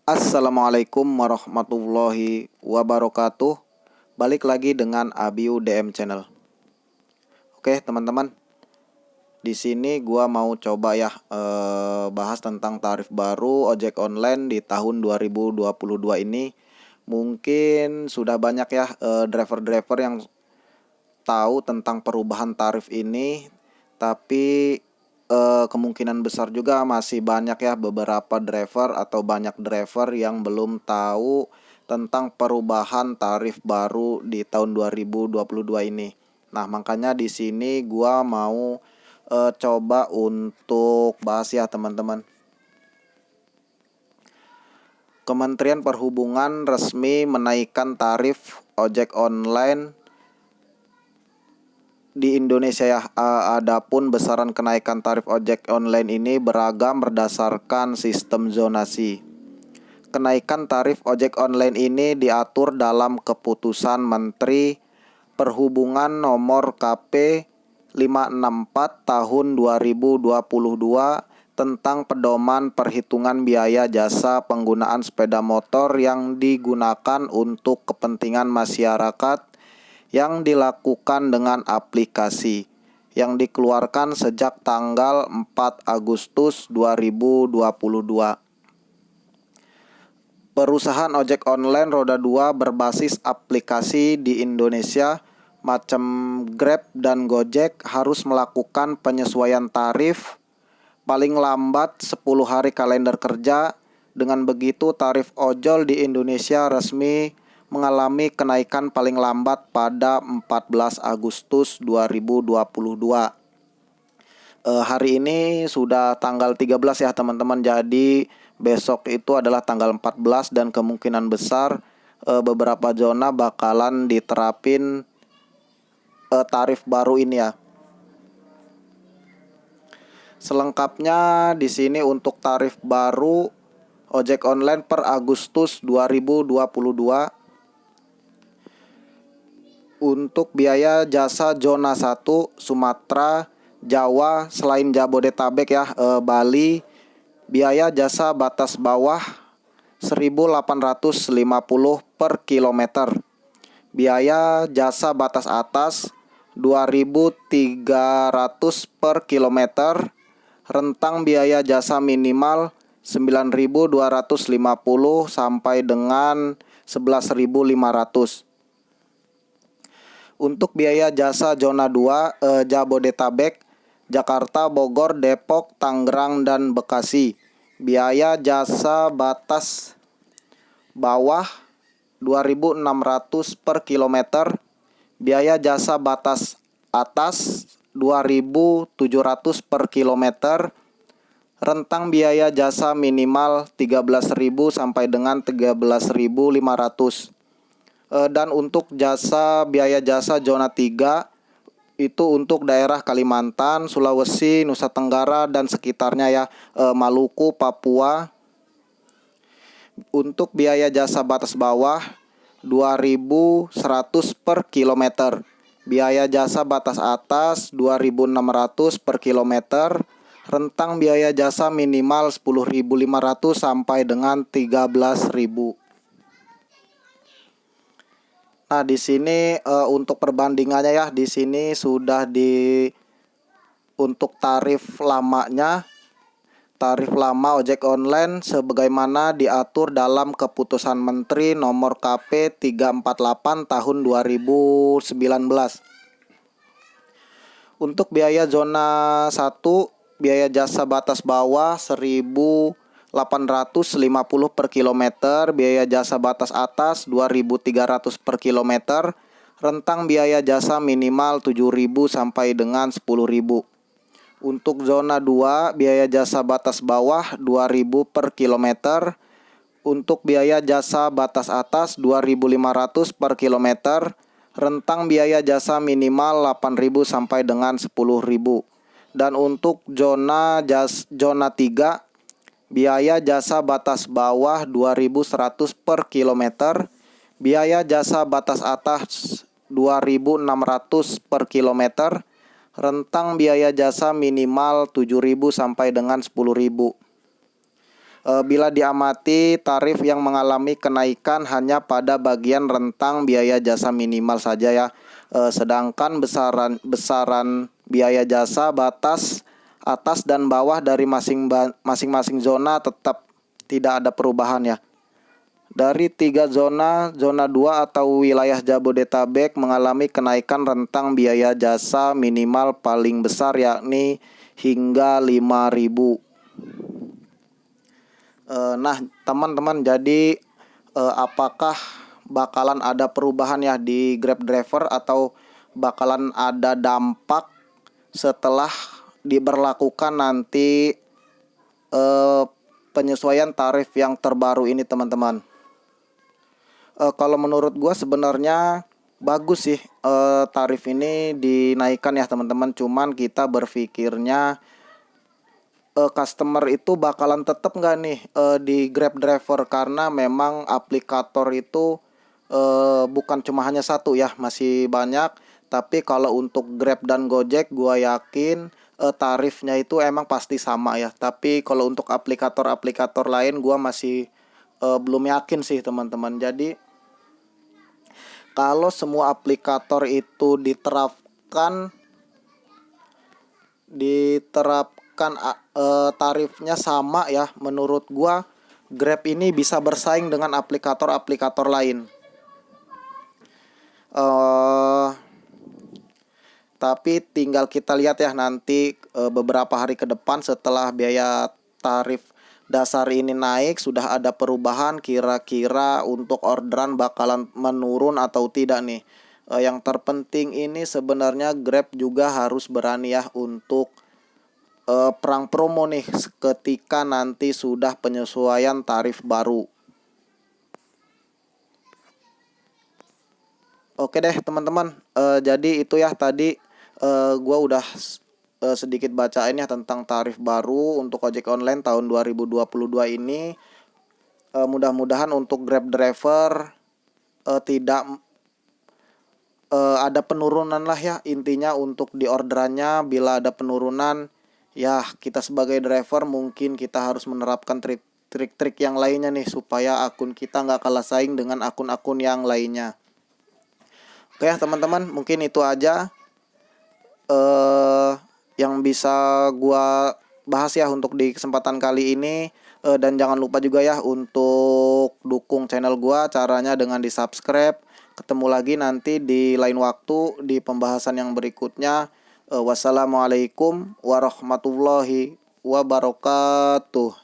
Assalamualaikum warahmatullahi wabarakatuh. Balik lagi dengan Abiu DM Channel. Oke teman-teman, di sini gua mau coba ya bahas tentang tarif baru ojek online di tahun 2022 ini. Mungkin sudah banyak ya driver-driver yang tahu tentang perubahan tarif ini, tapi kemungkinan besar juga masih banyak ya beberapa driver atau banyak driver yang belum tahu tentang perubahan tarif baru di tahun 2022 ini. Nah, makanya di sini gua mau coba untuk bahas ya teman-teman. Kementerian Perhubungan resmi menaikkan tarif ojek online di Indonesia ya. Adapun besaran kenaikan tarif ojek online ini beragam berdasarkan sistem zonasi. Kenaikan tarif ojek online ini diatur dalam Keputusan Menteri Perhubungan Nomor KP 564 Tahun 2022 tentang pedoman perhitungan biaya jasa penggunaan sepeda motor yang digunakan untuk kepentingan masyarakat yang dilakukan dengan aplikasi yang dikeluarkan sejak tanggal 4 Agustus 2022. Perusahaan ojek online roda 2 berbasis aplikasi di Indonesia macam Grab dan Gojek harus melakukan penyesuaian tarif paling lambat 10 hari kalender kerja. Dengan begitu tarif ojol di Indonesia resmi mengalami kenaikan paling lambat pada 14 Agustus 2022. Hari ini sudah tanggal 13 ya teman-teman. Jadi besok itu adalah tanggal 14 dan kemungkinan besar beberapa zona bakalan diterapin tarif baru ini ya. Selengkapnya di sini untuk tarif baru ojek online per Agustus 2022. Untuk biaya jasa zona 1 Sumatera, Jawa selain Jabodetabek ya, Bali, biaya jasa batas bawah 1.850 per kilometer. Biaya jasa batas atas 2.300 per kilometer. Rentang biaya jasa minimal 9.250 sampai dengan 11.500. Untuk biaya jasa zona 2 Jabodetabek, Jakarta, Bogor, Depok, Tangerang, dan Bekasi. Biaya jasa batas bawah 2.600 per kilometer. Biaya jasa batas atas 2.700 per kilometer. Rentang biaya jasa minimal 13.000 sampai dengan 13.500. Dan untuk biaya jasa zona 3 itu untuk daerah Kalimantan, Sulawesi, Nusa Tenggara dan sekitarnya ya, Maluku, Papua. Untuk biaya jasa batas bawah 2.100 per kilometer. Biaya jasa batas atas 2.600 per kilometer. Rentang biaya jasa minimal 10.500 sampai dengan 13.000. Nah, di sini untuk perbandingannya ya, di sini sudah untuk tarif lamanya, tarif lama ojek online sebagaimana diatur dalam Keputusan Menteri Nomor KP 348 Tahun 2019. Untuk biaya zona 1, biaya jasa batas bawah 1.850 per kilometer, biaya jasa batas atas 2.300 per kilometer, rentang biaya jasa minimal 7.000 sampai dengan 10.000. Untuk zona 2, biaya jasa batas bawah 2.000 per kilometer. Untuk biaya jasa batas atas 2.500 per kilometer, rentang biaya jasa minimal 8.000 sampai dengan 10.000. Dan untuk zona 3, biaya jasa batas bawah 2.100 per kilometer, biaya jasa batas atas 2.600 per kilometer, rentang biaya jasa minimal 7.000 sampai dengan 10.000. Bila diamati, tarif yang mengalami kenaikan hanya pada bagian rentang biaya jasa minimal saja ya. Sedangkan besaran biaya jasa batas atas dan bawah dari masing-masing zona tetap tidak ada perubahan ya. Dari 3 zona 2 atau wilayah Jabodetabek mengalami kenaikan rentang biaya jasa minimal paling besar yakni hingga 5.000. Nah, teman-teman, jadi apakah bakalan ada perubahan ya di Grab driver atau bakalan ada dampak setelah diberlakukan nanti penyesuaian tarif yang terbaru ini, teman-teman? Kalau menurut gua sebenarnya bagus sih tarif ini dinaikkan ya, teman-teman. Cuman kita berpikirnya customer itu bakalan tetap nggak nih di Grab driver, karena memang aplikator itu bukan cuma hanya satu ya, masih banyak. Tapi kalau untuk Grab dan Gojek gua yakin tarifnya itu emang pasti sama ya. Tapi kalau untuk aplikator-aplikator lain gua masih belum yakin sih, teman-teman. Jadi kalau semua aplikator itu diterapkan tarifnya sama ya, menurut gua Grab ini bisa bersaing dengan aplikator-aplikator lain. Tapi tinggal kita lihat ya nanti beberapa hari ke depan setelah biaya tarif dasar ini naik, sudah ada perubahan, kira-kira untuk orderan bakalan menurun atau tidak nih. Yang terpenting ini sebenarnya Grab juga harus berani ya untuk perang promo nih ketika nanti sudah penyesuaian tarif baru. Oke deh, teman-teman, jadi itu ya tadi gua udah sedikit bacain ya tentang tarif baru untuk ojek online tahun 2022 ini. Mudah-mudahan untuk Grab driver tidak ada penurunan lah ya, intinya untuk di orderannya. Bila ada penurunan ya, kita sebagai driver mungkin kita harus menerapkan trik-trik yang lainnya nih supaya akun kita nggak kalah saing dengan akun-akun yang lainnya. Oke ya teman-teman, mungkin itu aja yang bisa gua bahas ya untuk di kesempatan kali ini. Dan jangan lupa juga ya untuk dukung channel gua, caranya dengan di subscribe. Ketemu lagi nanti di lain waktu di pembahasan yang berikutnya. Wassalamualaikum warahmatullahi wabarakatuh.